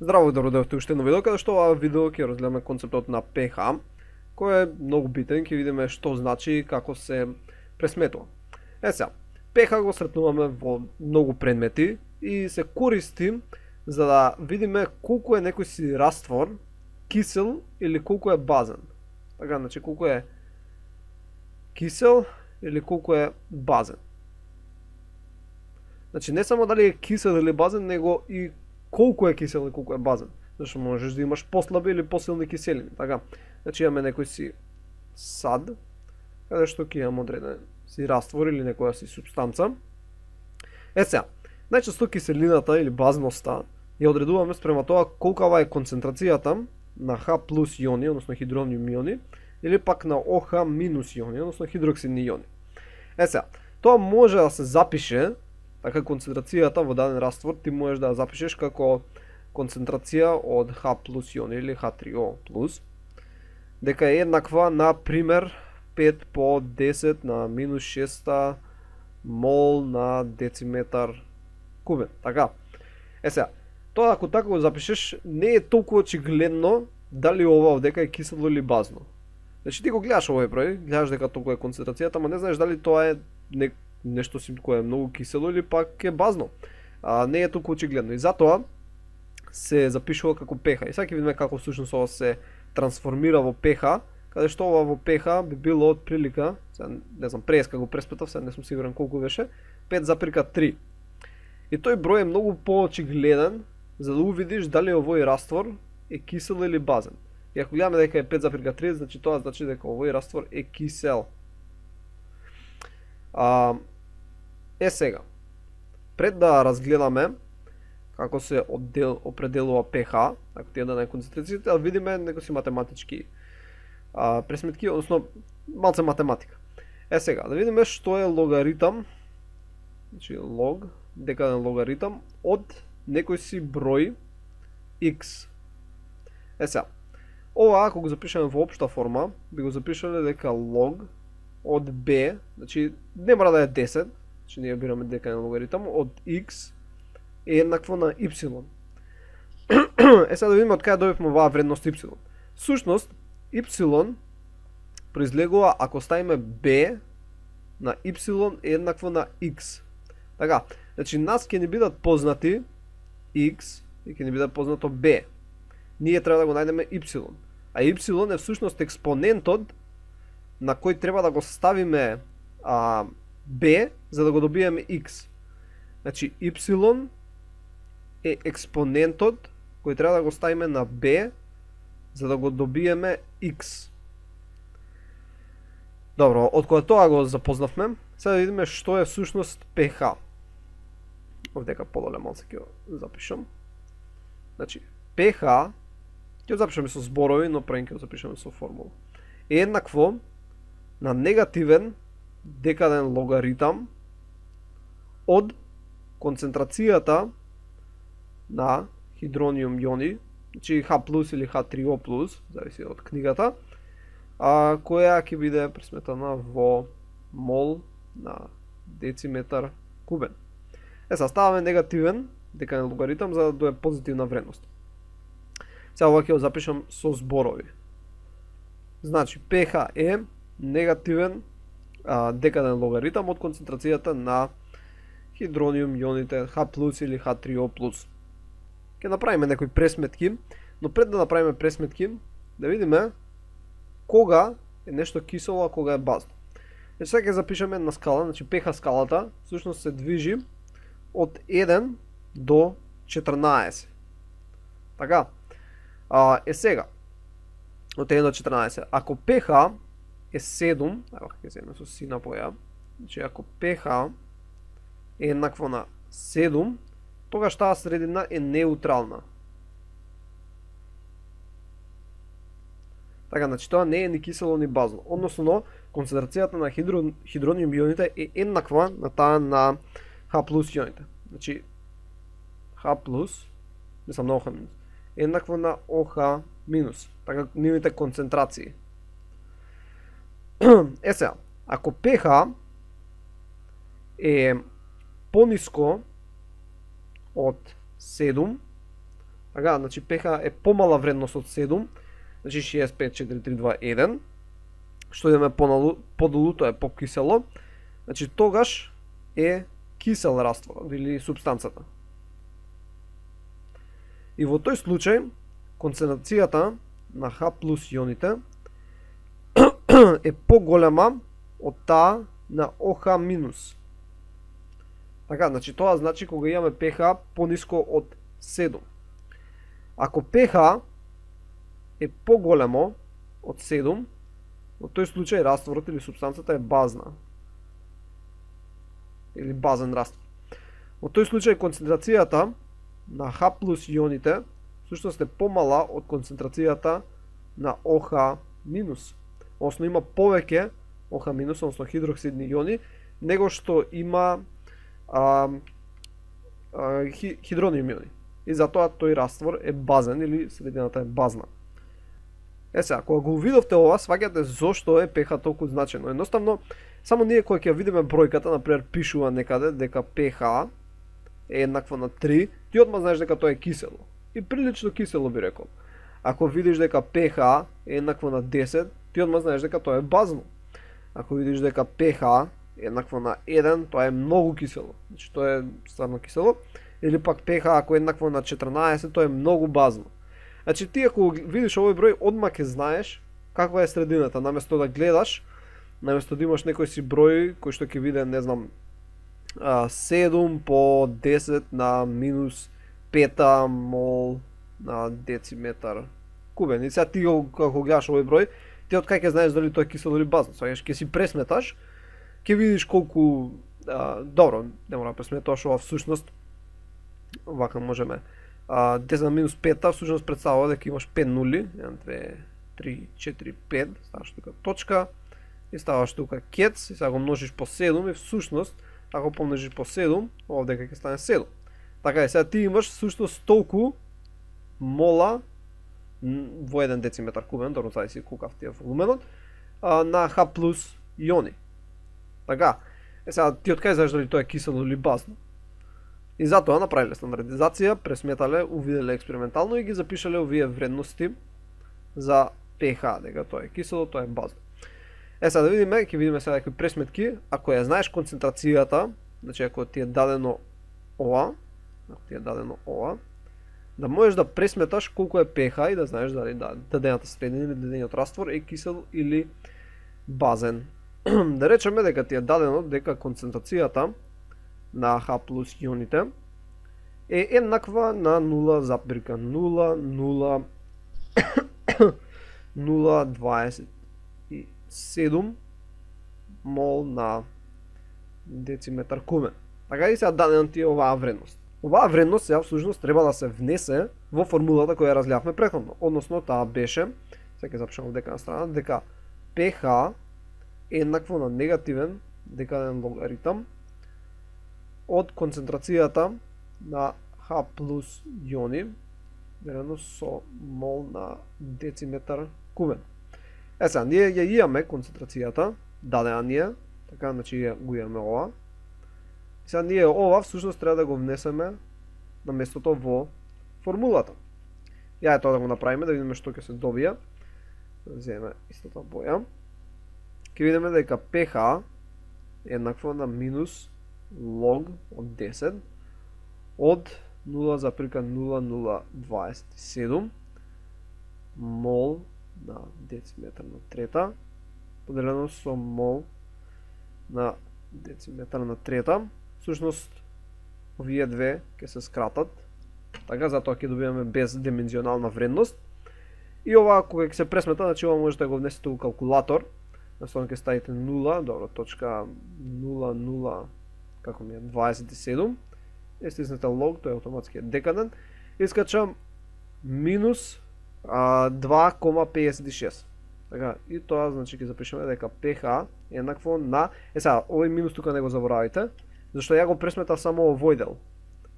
Здраво да дојдовте уште едно видео, каде што ова видео ќе разгледаме концептот на pH, кој е многу битен, ќе видиме што значи и како се пресметува. Сега, pH го сретнуваме во многу предмети и се користи за да видиме колку е некој си раствор кисел или колку е базен. Така, значи колку е кисел или колку е базен. Значи не само дали е кисел или базен, него и колку е кисел и колку е базен. Зашто можеш да имаш послаби или посилни киселини, така. Значи имаме некој си сад, каде што ќе имаме одреден си раствор или некоја си супстанца. Сега, најчесто киселината или базноста ја одредуваме спрема тоа колкава е концентрацијата на H плюс иони, односно хидрониум иони, или пак на OH минус иони, односно хидроксидни иони. Сега, тоа може да се запише, така концентрацијата во даден раствор ти можеш да ја запишеш како концентрација од H плюс иони или H3O плюс, дека е еднаква на пример 5 по 10 на минус 6 мол на дециметар кубен. Така. Сега, тоа ако така го запишеш, не е толку очигледно дали ова овдека е кисело или базно. Значи ти го гледаш овој број, гледаш дека толку е концентрацијата, ама не знаеш дали тоа е нешто кое е многу кисело или пак е базно. Не е толку очигледно и затоа се запишува како pH. И сега ќе видиме како всушност ова се трансформира во pH, каде што ова во pH би било од прилика, не знам, преска го преспетав, сега не сум сигурен колку беше, 5,3. И тој број е многу поочигледен за да увидиш дали овој раствор е кисел или базен. И ако гледаме дека е 5,3, значи тоа значи дека овој раствор е кисел. Сега, пред да разгледаме како се определува pH, ако ти е дадена концентрацијата, да видиме некои математички пресметки, односно малце математика. Сега, да видиме што е логаритам, значи лог, декаден логаритам од некој си број x. Сега, ова ако го запишеме во општа форма, би го запишале дека лог од b, значи не мора да е 10, значи ние бираме декаден логаритам, од x е еднакво на y. Сега да видиме од каде добивме оваа вредност y. Сушност, y произлегува ако ставиме b на y е еднакво на x. Така, значи нас ќе ни бидат познати x и ќе ни бидат познато b. Ние треба да го најдеме y. А y е всушност експонентот на кој треба да го ставиме b за да го добиеме x. Значи y е експонентот кој треба да го ставиме на b за да го добиеме x. Добро, од кога тоа го запознавме, сега да видиме што е всушност pH. Овдека подоле малце ќе го запишам. Значи, pH ќе го запишаме со зборови, но пред ќе го запишаме со формула. Е еднакво на негативен декаден логаритам од концентрацијата на хидрониум иони, значи H плюс или H3O плюс, зависи од книгата, која ќе биде пресметана во мол на дециметар кубен. Сега ставаме негативен декаден логаритам за да дое позитивна вредност. Сега ова ќе го запишам со зборови. Значи pH е негативен декаден логаритам од концентрацијата на хидрониум ионите H плюс или H3O плюс. Ќе направиме некои пресметки, но пред да направиме пресметки, да видиме кога е нешто кисело, а кога е базно. Значи сега ќе запишеме една скала, значи pH скалата всушност се движи од 1 до 14. Така. Сега, од 1 до 14. Ако pH е 7, ево ќе земе со сина поја, значи ако pH е еднакво на 7, тогаш таа средина е неутрална. Така, значи тоа не е ни кисело ни базно. Односно, концентрацијата на хидрониум ионите е еднаква на таа на H плюс ионите. Значи, H плюс, мислам на OH минус, е еднакво на OH минус. Така, нивните концентрации. Сега, ако pH е пониско од 7, Така, значи pH е помала вредност од 7, значи 65, 4, 3, 2, 1. Што идеме подолу, тоа е покисело. Значи тогаш е кисел растворот или супстанцата. И во тој случај концентрацијата на H плюс ионите е поголема од таа на OH минус. Така, значи тоа значи кога имаме pH пониско од 7. Ако pH е поголемо од 7, во тој случај растворот или супстанцата е базна. Или базен раствор. Во тој случај концентрацијата на H плюс ионите всушност е помала од концентрацијата на OH минус. Односно има повеќе OH минус, односно хидроксидни иони, него што има хидрониум иони. И затоа тој раствор е базен или средината е базна. Сега, кога го видовте ова, сваќате зошто е pH толку значено. Едноставно, само ние кога ќе видиме бројката, например, пишува некаде дека pH е еднакво на 3, ти одма знаеш дека тоа е кисело. И прилично кисело би рекол. Ако видиш дека pH е еднакво на 10, ти одма знаеш дека тоа е базно. Ако видиш дека pH е еднакво на 1, тоа е многу кисело. Значи тоа е стварно кисело. Или пак pH ако е еднакво на 14, тоа е многу базно. Значи ти ако видиш овој број, одма ќе знаеш каква е средината, наместо да гледаш, наместо да имаш некој си број кој што ќе биде, не знам, 7 по 10 на минус 5 мол на дециметар кубен. И сега ти кога гледаш овој број, ти од кај ќе знаеш дали тоа е кисело или базно. Сега ќе си пресметаш, ќе видиш колку добро, не мора да пресметаш, ова всушност вака можеме 10 на минус 5 всушност представува дека имаш 5 нули, 1, 2, 3, 4, 5, ставаш тука точка и ставаш тука кец и сега го множиш по 7 и всушност ако помножиш по 7, овде ќе стане 7. Така и сега ти имаш всушност толку мола во 1 дециметар кубен, добро зависи колкав ти е волуменот, на H плюс иони. Така, сега ти откај знаеш дали тоа е кисело или базно. И затоа направиле стандардизација, пресметале, увиделе експериментално и ги запишале овие вредности за pH, дека тоа е кисело, тоа е базно. Сега да видиме, ќе видиме сега некои пресметки, ако ја знаеш концентрацијата, значи ако ти е дадено ова, да можеш да пресметаш колку е pH и да знаеш дали дадената средина или дадениот раствор е кисел или базен. Да речеме дека ти е дадено дека концентрацијата на H плюс ионите е еднаква на 0,00027 мол на дециметар кубен. Така и сега дадена ти е оваа вредност. Оваа вредност сега всушност треба да се внесе во формулата која ја разгледавме претходно. Односно таа беше, сега ќе запишам дека на страна, дека pH е еднакво на негативен декаден логаритам од концентрацијата на H плюс иони делено со мол на дециметар кубен. Сега, ние ја имаме концентрацијата, дадена ни е, така, значи го имаме ова. Сега ние ова всушност треба да го внесеме на местото во формулата. Ја тоа да го направиме, да видиме што ќе се добие. Да земеме истата боја. Ќе видиме дека pH е еднакво на минус лог од 10 од 0,0027 мол на дециметар на трета поделено со мол на дециметар на трета. Всушност овие две ќе се скратат, така затоа ќе добиваме бездимензионална вредност. И ова кога ќе се пресмета, значи ова можете да го внесете во калкулатор. Настојано ќе ставите 0, добро, точка 0,0 како ми е 27. И стиснете лог, тој автоматски е декаден. Искачам минус 2,56. Така, и тоа значи ќе запишеме дека pH е еднакво на... сега, овој минус тука не го заборавите, зашто ја го пресметав само овој дел.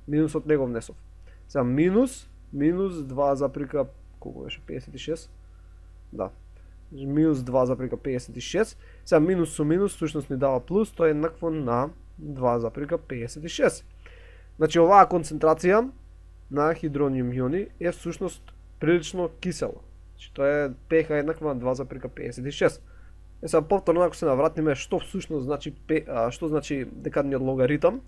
Минусот не го внесов. Сега минус 2, колку беше 56? Да. Минус 2,56. Сега минус со минус всушност ни дава плюс, тоа е еднакво на 2,56. Значи оваа концентрација на хидрониум иони е всушност прилично кисело. Значи тоа е pH еднаква на 2,56. Сега повторно ако се навратиме што всушност значи што значи декадниот логаритам,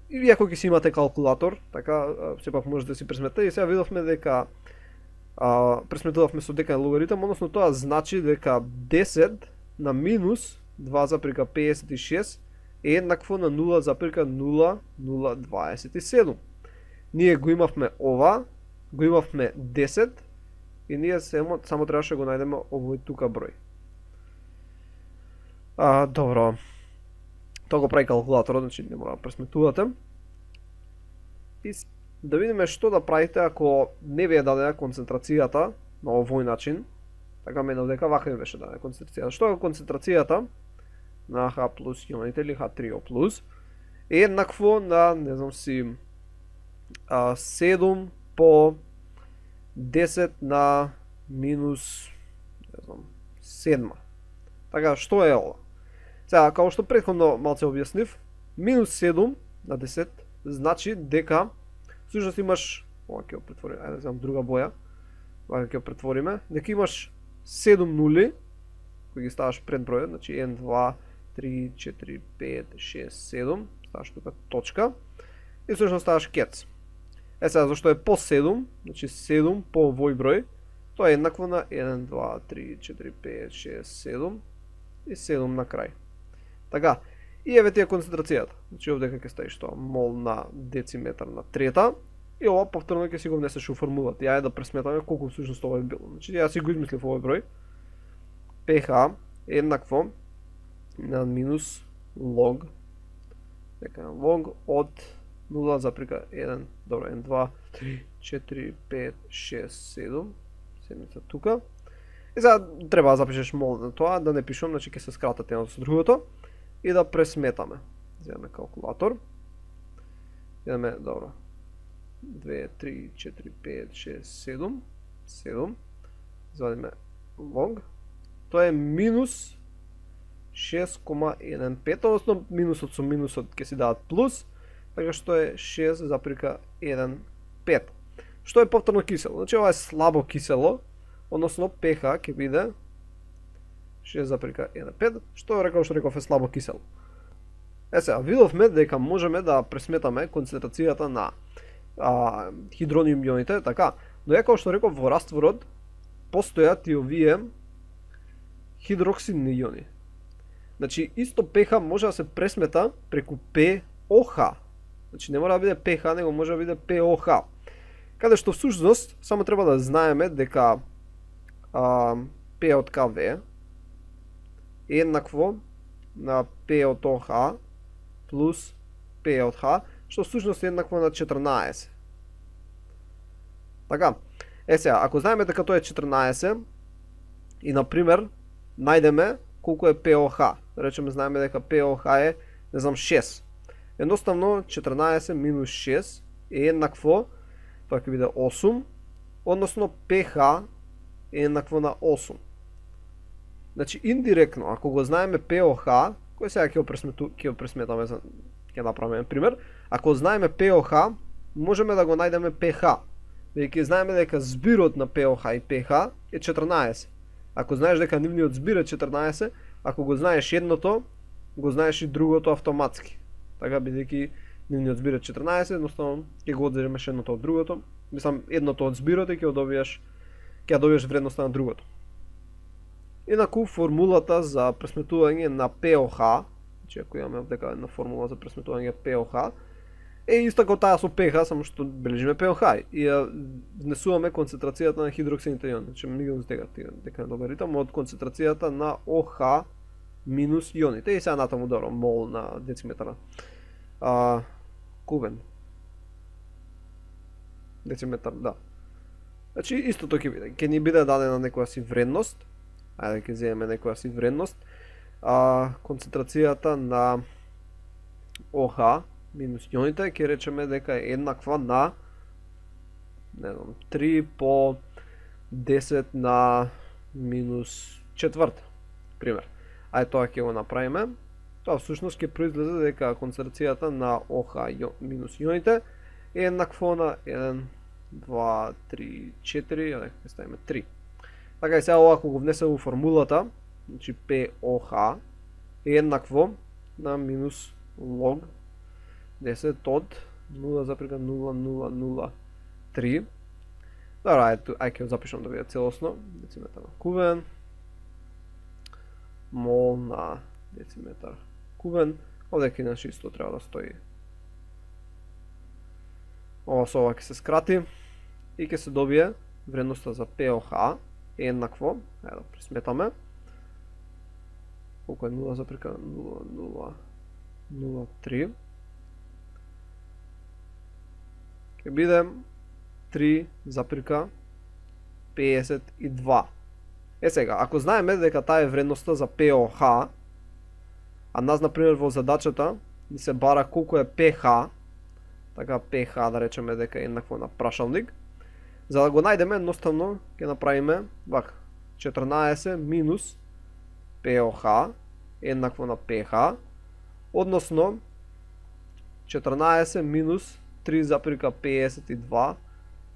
и вие ако ќе си имате калкулатор, така сепак можете да си пресметате, и сега видовме дека пресметувавме со декаден логаритам, односно тоа значи дека 10 на минус 2,56 е еднакво на 0,0027. Ние го имавме ова, го имавме 10 и ние само требаше да го најдеме овој тука број. Добро. Тоа го прави калкулаторот, значи не мора да пресметувате. И да видиме што да правите ако не ви е дадена концентрацијата на овој начин. Така мене дека вака ми беше дадена концентрацијата. Што е концентрацијата на H плюс ионите или H3O+, е еднакво на, не знам си, 7 по 10 на минус, не знам, 7. Така, што е ова? Сега, како што претходно малце објаснив, минус 7 на 10 значи дека всушност имаш, ова ќе го претвориме, ајде знам друга боја, вака ќе го претвориме, дека имаш 7 нули, кои ги ставаш пред бројот, значи 1, 2, 3, 4, 5, 6, 7, ставаш тука точка, и всушност ставаш кец. Сега, зашто е по 7, значи 7 по овој број, тоа е еднакво на 1, 2, 3, 4, 5, 6, 7 и 7 на крај. Така, и еве ти е концентрацијата. Значи овде ќе ставиш тоа мол на дециметар на трета, и ова повторно ќе си го внесеш у формулата. Ја да пресметаме колку всушност ова е било. Значи јас си го измислив овој број. pH е еднакво на минус лог, дека лог од 0,1, добро, 1, 2, 3, 4, 5, 6, 7, седмица тука. И сега треба да запишеш мол на тоа, да не пишувам, значи ќе се скратат едното со другото и да пресметаме. Земаме калкулатор. Идеме, добро. 2, 3, 4, 5, 6, 7, 7. Извадиме лог. Тоа е минус 6,15, односно минусот со минусот ќе си дадат плюс, така што е 6,15. Што е повторно кисело? Значи ова е слабо кисело, односно pH ќе биде 6,15, што реков е слабо кисело. Сега, видовме дека можеме да пресметаме концентрацијата на хидрониум ионите, така, но како што реков во растворот постојат и овие хидроксидни иони. Значи, исто pH може да се пресмета преку POH. Значи, не мора да биде pH, него може да биде POH. Каде што всушност, само треба да знаеме дека P од KV е еднакво на P од OH плюс P од H, што всушност е еднакво на 14. Така, сега, ако знаеме дека тоа е 14, и, например, најдеме колку е POH. Да речеме, знаеме дека POH е, не знам, 6. Едноставно, 14 минус 6 е еднакво, тоа ќе биде 8, односно pH е еднакво на 8. Значи, индиректно, ако го знаеме POH, кој сега ќе го пресметаме, ќе направиме пример, ако знаеме POH, можеме да го најдеме pH. Веќе знаеме дека збирот на POH и pH е 14. Ако знаеш дека нивниот збир е 14, ако го знаеш едното, го знаеш и другото автоматски. Така, бидејќи нивниот збир е 14, едноставно ќе го одземеш едното од другото. Мислам, едното од збирот и ќе добиеш вредноста на другото. Инаку формулата за пресметување на POH, значи ако имаме дека една формула за пресметување POH, е иста како таа со pH, само што бележиме POH и ја внесуваме концентрацијата на хидроксидните иони. Значи ми ги дека е логаритам од концентрацијата на OH минус ионите и сега натаму добро мол на дециметар кубен. Дециметар, да. Значи истото ќе биде. Ќе ни биде дадена некоја си вредност. Ајде ќе земеме некоја си вредност. Концентрацијата на OH минус ионите ќе речеме дека е еднаква на, не знам, 3 по 10 на минус четврта, пример. Ајде тоа ќе го направиме. Тоа всушност ќе произлезе дека концентрацијата на OH минус ионите еднакво на 1, 2, 3, 4, а нека ставиме 3. Така и сега ова ако го внесем во формулата, значи POH е еднакво на минус log 10 од 0,0003. Добро, ајде ќе го запишам да биде целосно. Дециметар на кубен, мол на дециметар кубен. Овде ќе иначе исто треба да стои. Ова со ова ќе се скрати и ќе се добие вредноста за POH е еднакво, ајде да пресметаме. Колку е 0,0003. Ќе биде 3,52. Е сега, ако знаеме дека таа е вредноста за POH, а нас, например, во задачата ни се бара колку е PH, така PH да речеме дека е еднакво на прашалник, за да го најдеме, едноставно ќе направиме вака. 14 минус POH еднакво на PH, односно 14 минус 3,52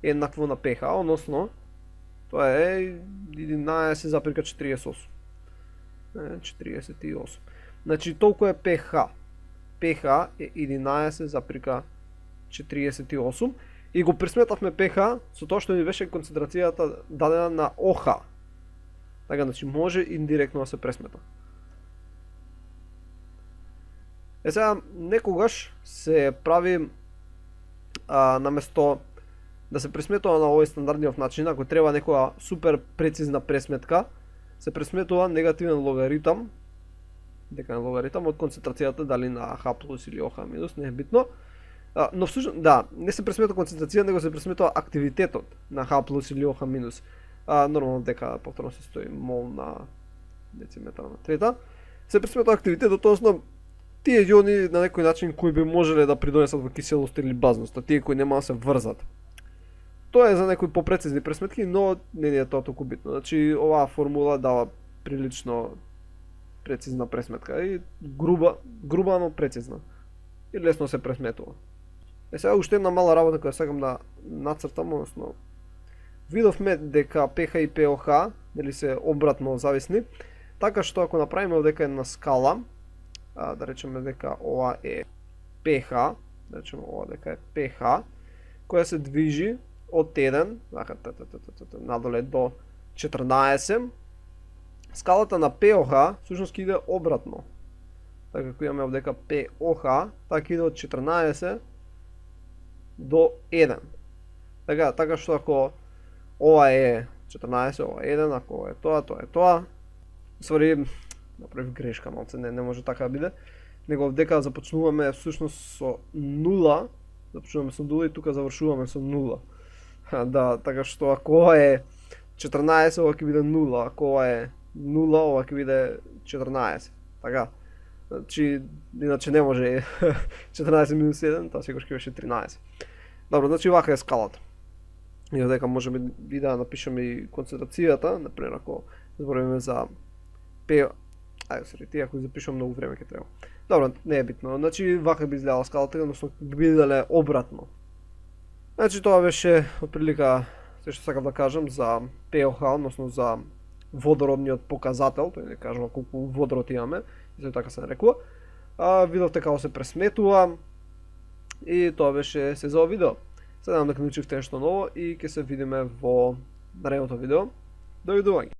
еднакво на PH, односно тоа е 11,48. 48. Значи толку е PH. PH е 11,48 и го пресметавме PH со тоа што ни беше концентрацијата дадена на OH. Така, значи може индиректно да се пресмета. Е сега, некогаш се прави наместо да се пресметува на овој стандардниот начин, ако треба некоја супер прецизна пресметка, се пресметува негативен логаритам, деканен логаритам од концентрацијата дали на H плюс или OH минус, не е битно. Но всушност, да, не се пресметува концентрацијата, него се пресметува активитетот на H плюс или OH минус. Нормално дека повторно се стои мол на дециметар на трета. Се пресметува активитетот, односно тие иони на некој начин кои би можеле да придонесат во киселост или базност, а тие кои нема да се врзат. Тоа е за некои попрецизни пресметки, но не е тоа толку битно. Значи, оваа формула дава прилично прецизна пресметка и груба, но прецизна. И лесно се пресметува. Е сега уште една мала работа која сакам да нацртам, односно видовме дека PH и POH нели се обратно зависни, така што ако направиме дека една скала, да речеме дека ова е PH, да речеме ова дека е PH, која се движи од 1 надоле до 14, скалата на POH всушност ќе иде обратно. Така како имаме овдека POH, така иде од 14 до 1. Така што ако ова е 14, ова е 1, ако ова е тоа е тоа. Свари, направив грешка малце, не може така да биде. Него овдека започнуваме всушност со 0, започнуваме со 0 и тука завршуваме со 0. Да, така што ако ова е 14, ова ќе биде 0, ако ова е 0, ова ќе биде 14. Така. Значи, иначе не може 14 минус 1, тоа секогаш ќе беше 13. Добро, значи вака е скалата. И овдека можеме и да напишеме и концентрацијата, например ако збориме за PO, тие ако запишам многу време ќе треба. Добро, не е битно. Значи вака би изгледала скалата, односно би биделе обратно. Значи тоа беше отприлика се што сакам да кажам за POH, односно за водородниот показател, тој не кажува колку водород имаме, и така се нарекува. Видовте како се пресметува и тоа беше се за ова видео. Се надам дека научивте нешто ново и ќе се видиме во наредното видео. Довидување.